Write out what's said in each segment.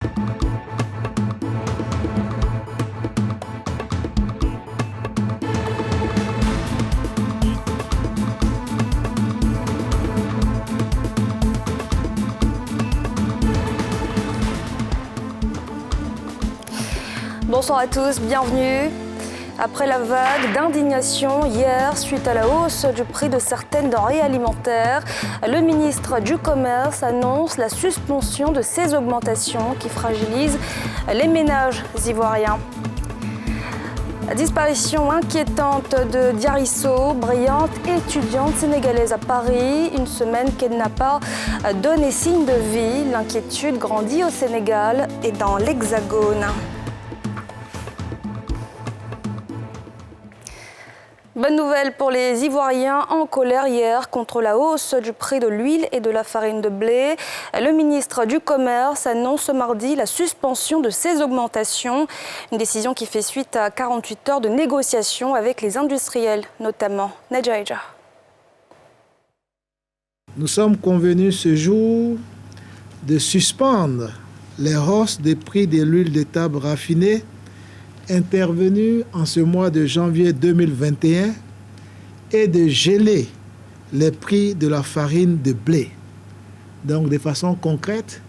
Bonsoir à tous, bienvenue. Après la vague d'indignation hier suite à la hausse du prix de certaines denrées alimentaires, le ministre du Commerce annonce la suspension de ces augmentations qui fragilisent les ménages ivoiriens. La disparition inquiétante de Diarisso, brillante étudiante sénégalaise à Paris, une semaine qu'elle n'a pas donné signe de vie. L'inquiétude grandit au Sénégal et dans l'Hexagone. Bonne nouvelle pour les Ivoiriens en colère hier contre la hausse du prix de l'huile et de la farine de blé. Le ministre du Commerce annonce ce mardi la suspension de ces augmentations. Une décision qui fait suite à 48 heures de négociations avec les industriels, notamment Nadjaïja. Nous sommes convenus ce jour de suspendre les hausses des prix de l'huile de table raffinée intervenu en ce mois de janvier 2021 et de geler les prix de la farine de blé. Donc, de façon concrète,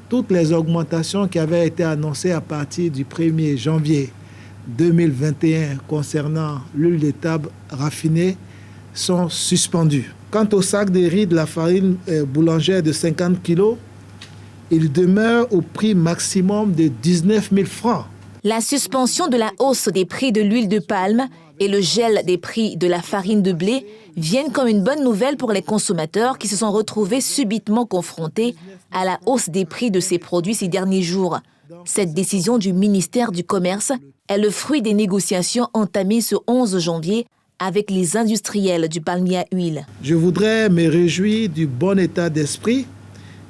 toutes les augmentations qui avaient été annoncées à partir du 1er janvier 2021 concernant l'huile de table raffinée sont suspendues. Quant au sac de riz de la farine boulangère de 50 kg, il demeure au prix maximum de 19 000 francs. La suspension de la hausse des prix de l'huile de palme et le gel des prix de la farine de blé viennent comme une bonne nouvelle pour les consommateurs qui se sont retrouvés subitement confrontés à la hausse des prix de ces produits ces derniers jours. Cette décision du ministère du Commerce est le fruit des négociations entamées ce 11 janvier avec les industriels du palmier à huile. Je voudrais me réjouir du bon état d'esprit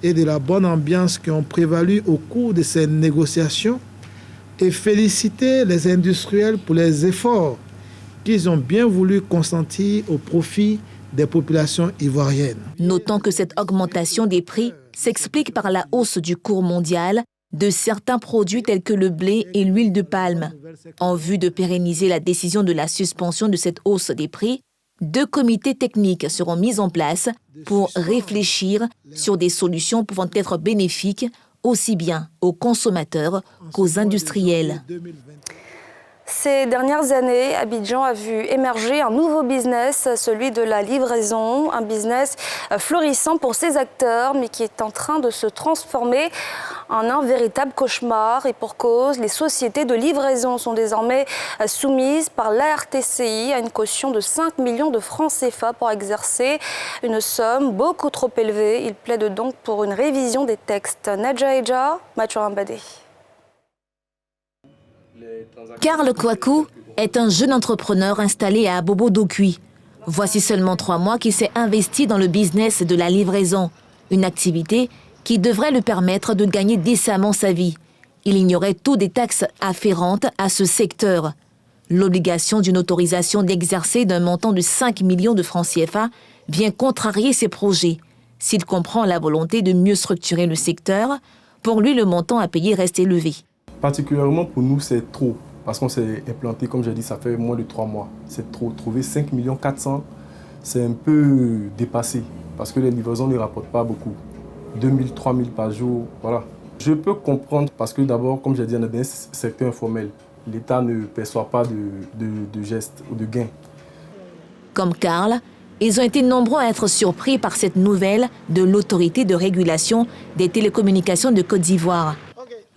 et de la bonne ambiance qui ont prévalu au cours de ces négociations et féliciter les industriels pour les efforts qu'ils ont bien voulu consentir au profit des populations ivoiriennes. Notons que cette augmentation des prix s'explique par la hausse du cours mondial de certains produits tels que le blé et l'huile de palme. En vue de pérenniser la décision de la suspension de cette hausse des prix, 2 comités techniques seront mis en place pour réfléchir sur des solutions pouvant être bénéfiques aussi bien aux consommateurs qu'aux industriels. Ces dernières années, Abidjan a vu émerger un nouveau business, celui de la livraison, un business florissant pour ses acteurs, mais qui est en train de se transformer en un véritable cauchemar. Et pour cause, les sociétés de livraison sont désormais soumises par l'ARTCI à une caution de 5 millions de francs CFA pour exercer une somme beaucoup trop élevée. Il plaide donc pour une révision des textes. Nadjaïja, Mathurin-Badé. Karl Kouakou est un jeune entrepreneur installé à Abobo-Dokui. Voici seulement 3 mois qu'il s'est investi dans le business de la livraison, une activité qui devrait lui permettre de gagner décemment sa vie. Il ignorait toutes des taxes afférentes à ce secteur. L'obligation d'une autorisation d'exercer d'un montant de 5 millions de francs CFA vient contrarier ses projets. S'il comprend la volonté de mieux structurer le secteur, pour lui le montant à payer reste élevé. Particulièrement pour nous, c'est trop. Parce qu'on s'est implanté, comme j'ai dit, ça fait moins de 3 mois. C'est trop. Trouver 5 400 000, c'est un peu dépassé. Parce que les livraisons ne rapportent pas beaucoup. 2 000, 3 000 par jour, voilà. Je peux comprendre parce que d'abord, comme j'ai dit, on a un secteur informel. L'État ne perçoit pas de gestes ou de gains. Comme Karl, ils ont été nombreux à être surpris par cette nouvelle de l'autorité de régulation des télécommunications de Côte d'Ivoire.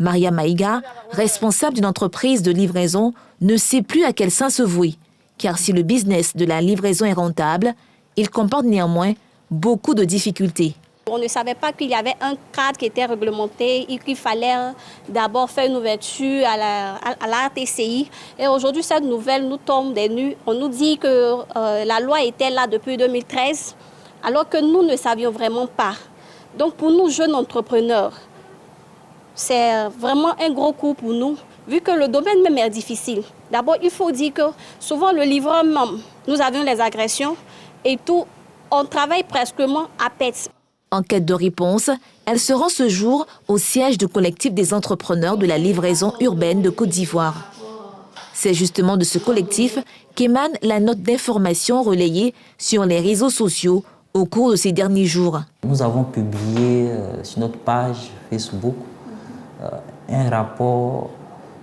Maria Maïga, responsable d'une entreprise de livraison, ne sait plus à quel sein se vouer. Car si le business de la livraison est rentable, il comporte néanmoins beaucoup de difficultés. On ne savait pas qu'il y avait un cadre qui était réglementé et qu'il fallait d'abord faire une ouverture à la TCI. Et aujourd'hui, cette nouvelle nous tombe des nues. On nous dit que la loi était là depuis 2013, alors que nous ne savions vraiment pas. Donc pour nous, jeunes entrepreneurs, c'est vraiment un gros coup pour nous, vu que le domaine même est difficile. D'abord, il faut dire que souvent le livreur même, nous avions les agressions et tout, on travaille presque à perte. En quête de réponse, elle se rend ce jour au siège du collectif des entrepreneurs de la livraison urbaine de Côte d'Ivoire. C'est justement de ce collectif qu'émane la note d'information relayée sur les réseaux sociaux au cours de ces derniers jours. Nous avons publié sur notre page Facebook un rapport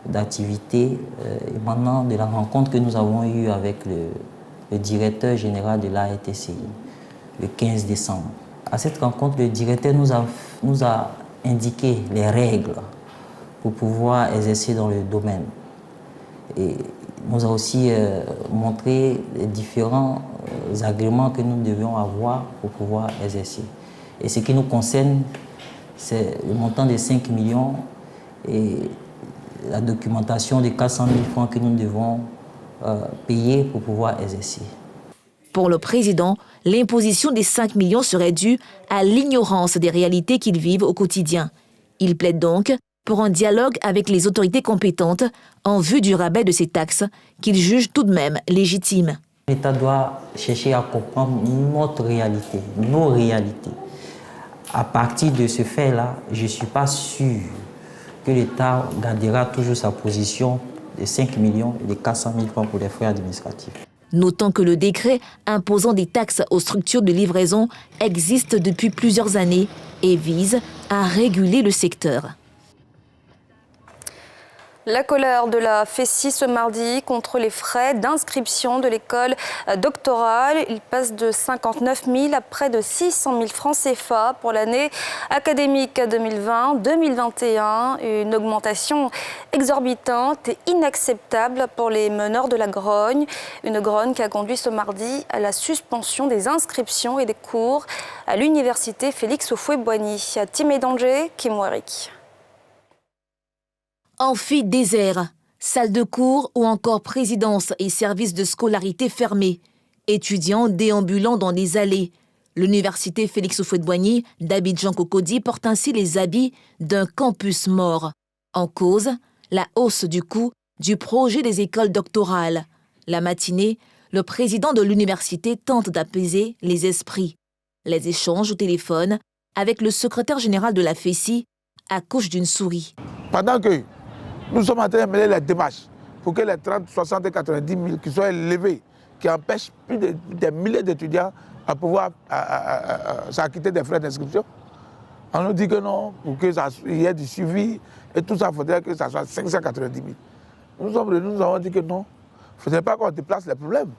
d'activité émanant de la rencontre que nous avons eue avec le directeur général de l'ARTCI le 15 décembre. À cette rencontre, le directeur nous a indiqué les règles pour pouvoir exercer dans le domaine. Et nous a aussi montré les différents agréments que nous devions avoir pour pouvoir exercer. Et ce qui nous concerne, c'est le montant de 5 millions et la documentation de 400 000 francs que nous devons payer pour pouvoir exercer. Pour le président, l'imposition des 5 millions serait due à l'ignorance des réalités qu'ils vivent au quotidien. Il plaide donc pour un dialogue avec les autorités compétentes en vue du rabais de ces taxes qu'il juge tout de même légitimes. L'État doit chercher à comprendre notre réalité, nos réalités. À partir de ce fait-là, je ne suis pas sûr que l'État gardera toujours sa position de 5 millions et de 400 000 francs pour les frais administratifs. Notons que le décret imposant des taxes aux structures de livraison existe depuis plusieurs années et vise à réguler le secteur. La colère de la FESI ce mardi contre les frais d'inscription de l'école doctorale. Il passe de 59 000 à près de 600 000 francs CFA pour l'année académique 2020-2021. Une augmentation exorbitante et inacceptable pour les meneurs de la grogne. Une grogne qui a conduit ce mardi à la suspension des inscriptions et des cours à l'université Félix Houphouët-Boigny. Timé Danger, Kim Warwick. Amphi désert, salle de cours ou encore présidence et services de scolarité fermés. Étudiants déambulant dans les allées. L'université Félix Houphouët-Boigny d'Abidjan-Cocody porte ainsi les habits d'un campus mort. En cause, la hausse du coût du projet des écoles doctorales. La matinée, le président de l'université tente d'apaiser les esprits. Les échanges au téléphone avec le secrétaire général de la FESI accouchent d'une souris. Pendant que nous sommes en train de mener les démarches pour que les 30, 60 et 90 000 qui soient élevés, qui empêchent plus de des milliers d'étudiants à pouvoir s'acquitter des frais d'inscription. On nous dit que non, pour qu'il y ait du suivi et tout ça, il faudrait que ça soit 590 000. Nous avons dit que non, il ne faudrait pas qu'on déplace les problèmes.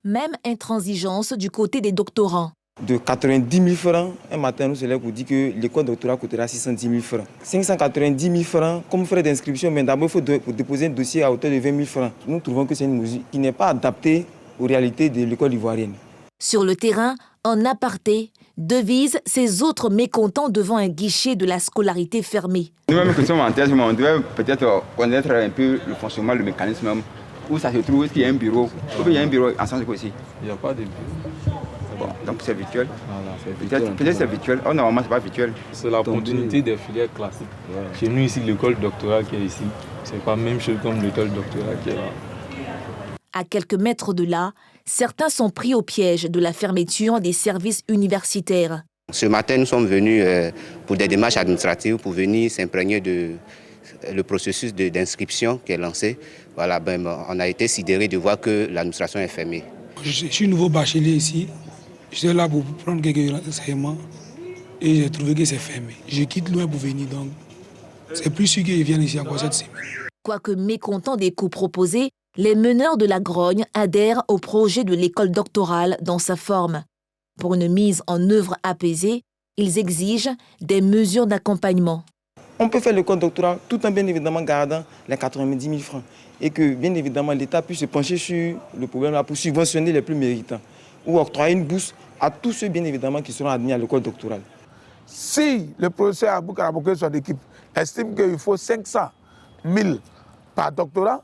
Même intransigeance du côté des doctorants. De 90 000 francs, un matin, nous se lève pour dire que l'école doctorale coûtera 610 000 francs. 590 000 francs comme frais d'inscription, mais d'abord, il faut déposer un dossier à hauteur de 20 000 francs. Nous trouvons que c'est une mesure qui n'est pas adaptée aux réalités de l'école ivoirienne. Sur le terrain, en aparté, devisent ces autres mécontents devant un guichet de la scolarité fermée. Nous-mêmes qui sommes en thèse, on devait peut-être connaître un peu le fonctionnement, le mécanisme, où ça se trouve, est-ce qu'il y a un bureau, il y a un bureau en sens aussi. Il n'y a pas de bureau. Bon, donc c'est virtuel. Voilà, Peut-être c'est virtuel. Oh, normalement, c'est pas virtuel. C'est la continuité des filières classiques. Ouais. Chez nous, ici, l'école doctorale qui est ici, c'est pas la même chose comme l'école doctorale qui est là. À quelques mètres de là, certains sont pris au piège de la fermeture des services universitaires. Ce matin, nous sommes venus pour des démarches administratives, pour venir s'imprégner de le processus d'inscription qui est lancé. Voilà, on a été sidérés de voir que l'administration est fermée. Je suis nouveau bachelier ici. J'étais là pour prendre quelques renseignements et j'ai trouvé que c'est fermé. Je quitte loin pour venir, donc c'est plus sûr qu'ils viennent ici encore cette semaine. Quoique mécontents des coûts proposés, les meneurs de la grogne adhèrent au projet de l'école doctorale dans sa forme. Pour une mise en œuvre apaisée, ils exigent des mesures d'accompagnement. On peut faire l'école doctorale tout en bien évidemment gardant les 90 000 francs et que bien évidemment l'État puisse se pencher sur le problème là pour subventionner les plus méritants ou octroyer une bourse à tous ceux bien évidemment qui seront admis à l'école doctorale. Si le professeur Abou Karaboké et son équipe estiment qu'il faut 500 000 par doctorat,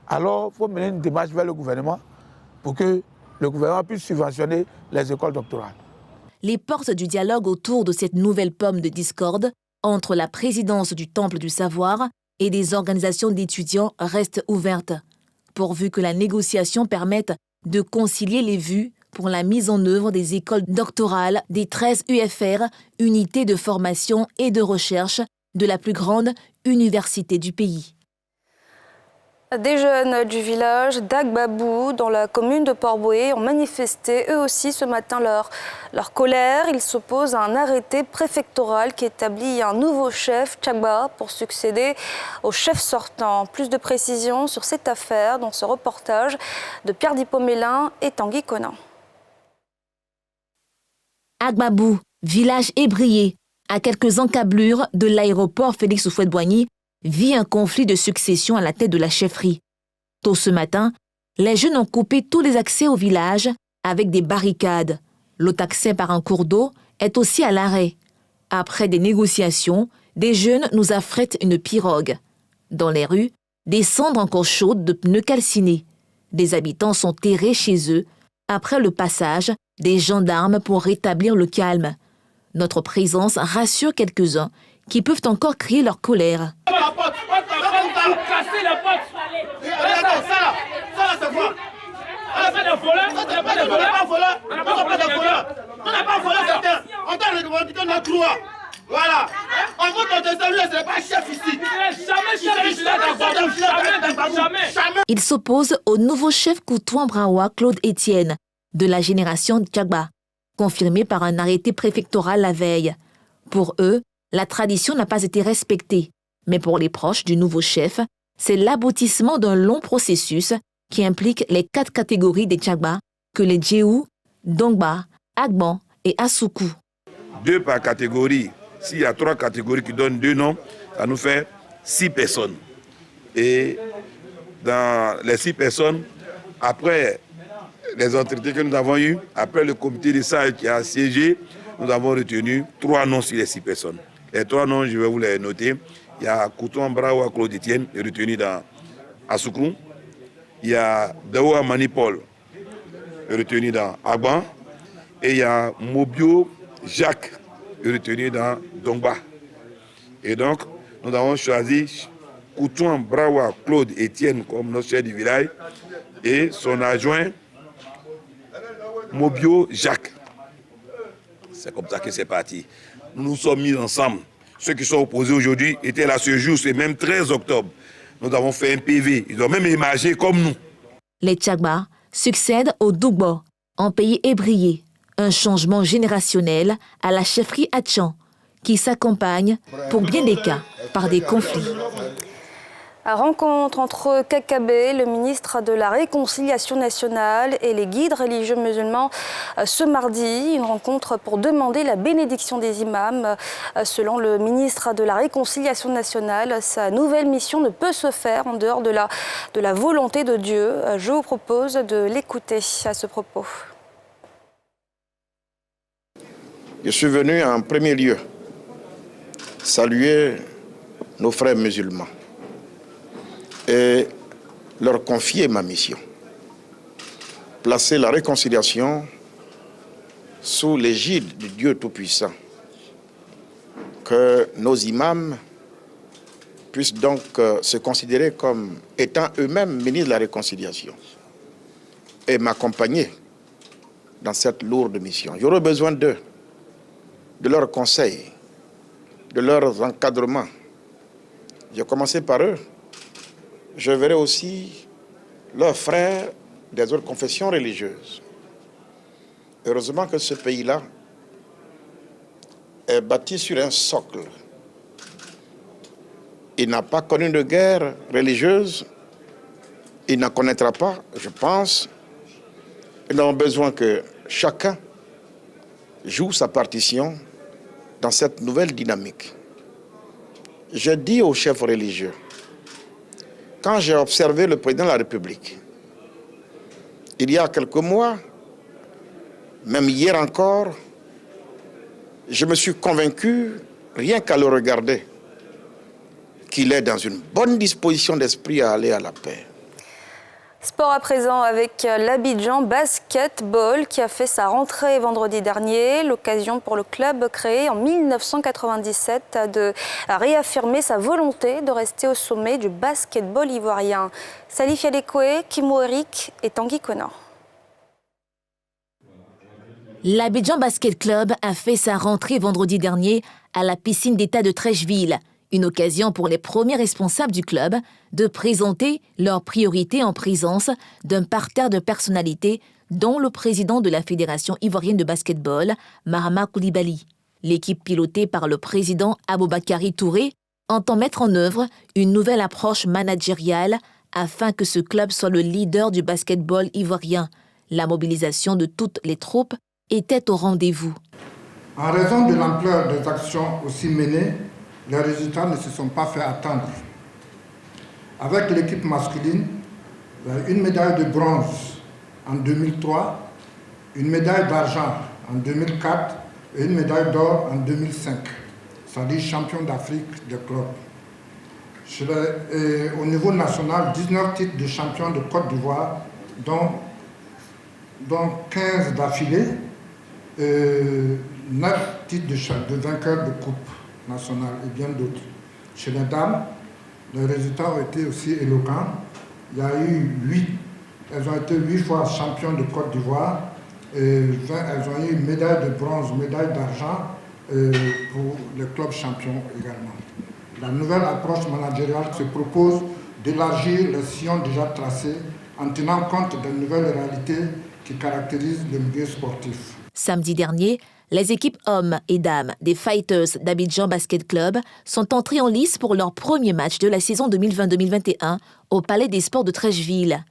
alors il faut mener une démarche vers le gouvernement pour que le gouvernement puisse subventionner les écoles doctorales. Les portes du dialogue autour de cette nouvelle pomme de discorde entre la présidence du Temple du Savoir et des organisations d'étudiants restent ouvertes, pourvu que la négociation permette de concilier les vues pour la mise en œuvre des écoles doctorales des 13 UFR, unités de formation et de recherche de la plus grande université du pays. Des jeunes du village d'Agbabou, dans la commune de Port-Bouët, ont manifesté eux aussi ce matin leur colère. Ils s'opposent à un arrêté préfectoral qui établit un nouveau chef, Tchagba, pour succéder au chef sortant. Plus de précisions sur cette affaire dans ce reportage de Pierre Dipomélin et Tanguy Conan. Agbabou, village ébrié, à quelques encablures de l'aéroport Félix Houphouët-Boigny, vit un conflit de succession à la tête de la chefferie. Tôt ce matin, les jeunes ont coupé tous les accès au village avec des barricades. L'autre accès par un cours d'eau est aussi à l'arrêt. Après des négociations, des jeunes nous affrètent une pirogue. Dans les rues, des cendres encore chaudes de pneus calcinés. Des habitants sont terrés chez eux après le passage des gendarmes pour rétablir le calme. Notre présence rassure quelques-uns qui peuvent encore crier leur colère. Ils s'opposent au nouveau chef Koutouan Brawa Claude Etienne, de la génération Tchagba, confirmé par un arrêté préfectoral la veille. Pour eux, la tradition n'a pas été respectée, mais pour les proches du nouveau chef, c'est l'aboutissement d'un long processus qui implique les 4 catégories des Tchagba que les Djéhou, Dongba, Agban et Assoukou. 2 par catégorie. S'il y a 3 catégories qui donnent 2 noms, ça nous fait 6 personnes. Et dans les 6 personnes, après les entretiens que nous avons eus, après le comité de sages qui a siégé, nous avons retenu 3 noms sur les 6 personnes. Les 3 noms, je vais vous les noter. Il y a Koutouan Brawa Claude Etienne, retenu dans Assoukou. Il y a Daoua Manipol, retenu dans Agban. Et il y a Mobio Jacques, retenu dans Dongba. Et donc, nous avons choisi Koutouan Brawa Claude Etienne comme notre chef du village et son adjoint Mobio Jacques. C'est comme ça que c'est parti. Nous nous sommes mis ensemble. Ceux qui sont opposés aujourd'hui étaient là ce jour, c'est même 13 octobre. Nous avons fait un PV. Ils ont même émargé comme nous. Les Tchagba succèdent aux Dougbo, en pays ébrié. Un changement générationnel à la chefferie Hatchan, qui s'accompagne, pour bien des cas, par des conflits. La rencontre entre Kakabé, le ministre de la Réconciliation nationale, et les guides religieux musulmans ce mardi. Une rencontre pour demander la bénédiction des imams. Selon le ministre de la Réconciliation nationale, sa nouvelle mission ne peut se faire en dehors de la volonté de Dieu. Je vous propose de l'écouter à ce propos. Je suis venu en premier lieu saluer nos frères musulmans et leur confier ma mission. Placer la réconciliation sous l'égide du Dieu Tout-Puissant. Que nos imams puissent donc se considérer comme étant eux-mêmes ministres de la réconciliation et m'accompagner dans cette lourde mission. J'aurai besoin d'eux, de leurs conseils, de leurs encadrements. J'ai commencé par eux. Je verrai aussi leurs frères des autres confessions religieuses. Heureusement que ce pays-là est bâti sur un socle. Il n'a pas connu de guerre religieuse. Il n'en connaîtra pas, je pense. Nous avons besoin que chacun joue sa partition dans cette nouvelle dynamique. Je dis aux chefs religieux, quand j'ai observé le président de la République, il y a quelques mois, même hier encore, je me suis convaincu, rien qu'à le regarder, qu'il est dans une bonne disposition d'esprit à aller à la paix. Sport à présent avec l'Abidjan Basketball qui a fait sa rentrée vendredi dernier. L'occasion pour le club créé en 1997 de réaffirmer sa volonté de rester au sommet du basketball ivoirien. Salif Yadekoué, Kimo Eric et Tanguy Conan. L'Abidjan Basket Club a fait sa rentrée vendredi dernier à la piscine d'État de Trècheville. Une occasion pour les premiers responsables du club de présenter leurs priorités en présence d'un parterre de personnalités, dont le président de la Fédération ivoirienne de basketball, Mahama Koulibaly. L'équipe pilotée par le président Aboubakari Touré entend mettre en œuvre une nouvelle approche managériale afin que ce club soit le leader du basketball ivoirien. La mobilisation de toutes les troupes était au rendez-vous. En raison de l'ampleur des actions aussi menées, les résultats ne se sont pas fait attendre. Avec l'équipe masculine, une médaille de bronze en 2003, une médaille d'argent en 2004 et une médaille d'or en 2005, c'est-à-dire champion d'Afrique de club. Au niveau national, 19 titres de champion de Côte d'Ivoire, dont 15 d'affilée, 9 titres de vainqueur de coupe nationale et bien d'autres. Chez les dames, les résultats ont été aussi éloquents. Il y a eu elles ont été 8 fois championnes de Côte d'Ivoire, et elles ont eu médaille de bronze, médaille d'argent pour les clubs champions également. La nouvelle approche managériale se propose d'élargir les sillons déjà tracés en tenant compte des nouvelles réalités qui caractérisent le milieu sportif. Samedi dernier, les équipes hommes et dames des Fighters d'Abidjan Basket Club sont entrées en lice pour leur premier match de la saison 2020-2021 au Palais des Sports de Trècheville.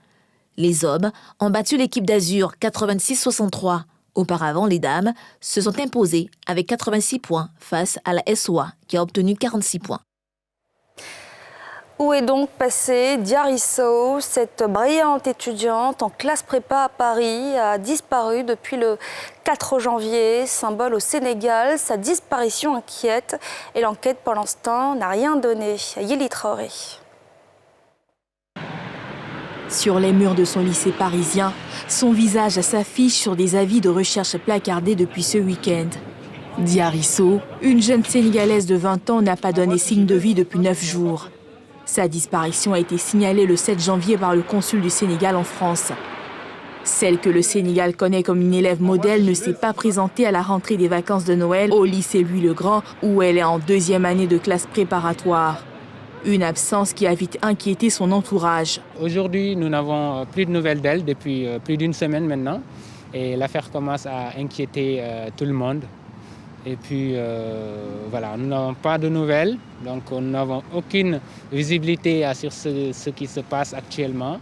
Les hommes ont battu l'équipe d'Azur 86-63. Auparavant, les dames se sont imposées avec 86 points face à la SOA qui a obtenu 46 points. Où est donc passée Diary Sow? Cette brillante étudiante en classe prépa à Paris a disparu depuis le 4 janvier, symbole au Sénégal. Sa disparition inquiète et l'enquête pour l'instant n'a rien donné. Yéli Traoré. Sur les murs de son lycée parisien, son visage s'affiche sur des avis de recherche placardés depuis ce week-end. Diary Sow, une jeune Sénégalaise de 20 ans, n'a pas donné signe de vie depuis 9 jours. Sa disparition a été signalée le 7 janvier par le consul du Sénégal en France. Celle que le Sénégal connaît comme une élève modèle ne s'est pas présentée à la rentrée des vacances de Noël au lycée Louis-le-Grand, où elle est en 2e année de classe préparatoire. Une absence qui a vite inquiété son entourage. Aujourd'hui, nous n'avons plus de nouvelles d'elle depuis plus d'une semaine maintenant. Et l'affaire commence à inquiéter tout le monde. Et puis voilà, nous n'avons pas de nouvelles, donc nous n'avons aucune visibilité sur ce qui se passe actuellement,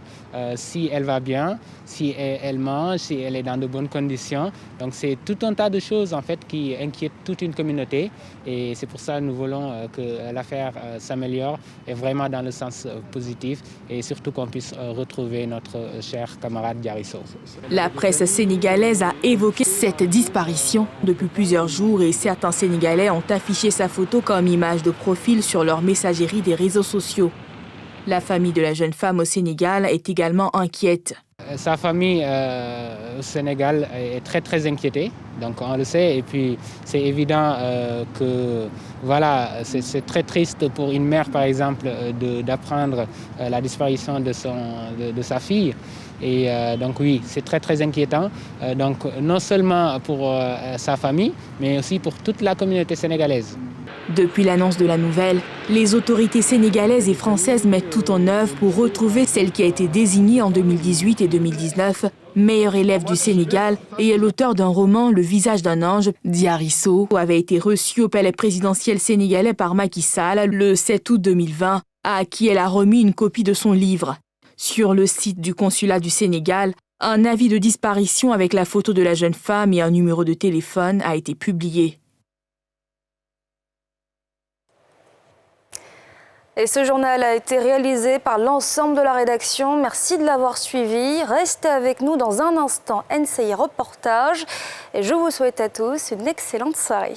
si elle va bien, si elle mange, si elle est dans de bonnes conditions. Donc c'est tout un tas de choses en fait qui inquiètent toute une communauté et c'est pour ça que nous voulons que l'affaire s'améliore et vraiment dans le sens positif et surtout qu'on puisse retrouver notre cher camarade Diary Sow. La presse sénégalaise a évoqué cette disparition depuis plusieurs jours et certains Sénégalais ont affiché sa photo comme image de profil sur leur messagerie des réseaux sociaux. La famille de la jeune femme au Sénégal est également inquiète. Sa famille au Sénégal est très inquiétée, donc on le sait. Et puis c'est évident que voilà, c'est très triste pour une mère par exemple d'apprendre la disparition de sa fille. Et donc oui, c'est très inquiétant. Donc non seulement pour sa famille, mais aussi pour toute la communauté sénégalaise. Depuis l'annonce de la nouvelle, les autorités sénégalaises et françaises mettent tout en œuvre pour retrouver celle qui a été désignée en 2018 et 2019 meilleure élève du Sénégal et est l'auteur d'un roman Le visage d'un ange. Diary Sow avait été reçue au palais présidentiel sénégalais par Macky Sall le 7 août 2020, à qui elle a remis une copie de son livre. Sur le site du consulat du Sénégal, un avis de disparition avec la photo de la jeune femme et un numéro de téléphone a été publié. Et ce journal a été réalisé par l'ensemble de la rédaction. Merci de l'avoir suivi. Restez avec nous dans un instant. NCI Reportage. Et je vous souhaite à tous une excellente soirée.